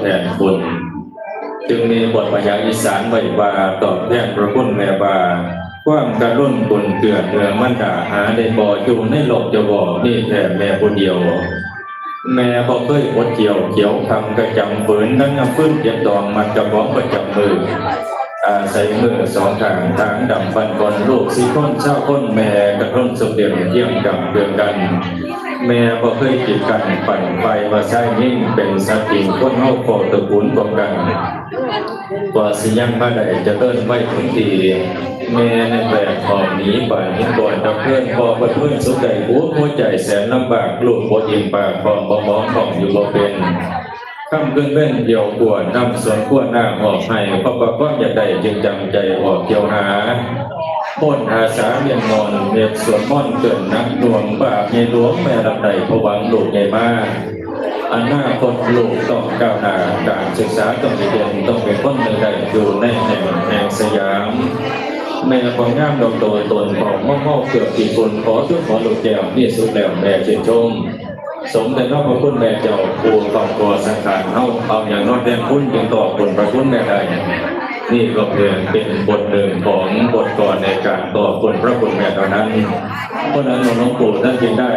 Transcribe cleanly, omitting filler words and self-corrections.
ทนบุญจึงมีบทพยาอีสานไว้ว่าตอบแทนพระคุณแม่ว่าความกรุณาบุญเกื้อเนือมันดาหาได้บ่อยู่ในโลกจะบ่นี่แท้แม่ผู้เดียวแม่บ่เคยอดเกี่ยวทำกระจำฝืนทั้งน้ำฟื้นเจ็บดองมันกระบอกประจำมืออาศัยมือสองข้างทางดำบันคนลูกสี่คนเช่าคนแม่กระทนสมเด็จเที่ยงดำเดือนกันแม่บ่เคยกีดกันปั่นไปว่าใช่ยิ่งเป็นสัตว์จริงคนเฮาโคตรบุญของกันกว่าสิยังมาได้จะเดินไว้ถึงทีแม่ในแบกหอบหนีไปหินบ่อนตะเพื่อนพอเพื่อนสุดใจหัวใจแสนลำบากลูกบ่ยิงปากพร้อมบ่มองของอยู่บ่เป็นคำเพื่อนเล่นเดี่ยวปวดนำส่วนขั้วหน้าหอบให้เพราะก็อยากได้จึงจำใจออกเกี่ยวหาพ้นอาสาเรียนนอนเรียบสวนม่อนเกิดนักหลวงบาปในหลวงแม่ลำใดผวังลูกใหญ่มากอันหน้าคนลูกต้องก้าวหน้าการศึกษาต้องเรียนต้องเป็นคนหนึ่งใดอยู่ในแห่งสยามแม่ของงามดอกโตตนของม่อเกือบกี่คนขอชุดขอลูกแก้วนี่สุดแล้วแม่ชื่นชมสมแต่นอกพระคุณแม่เจ้าปูครอบครัวสังขารเอาอย่างนอกแดนคุณจึงต่อคุณพระคุณแม่ได้นี่ก็เพียงเป็นบทหนึ่งของบทกลอนในการต่อคุณพระคุณแม่เท่านั้นเพราะนั้นหลวงปู่ท่านจึงได้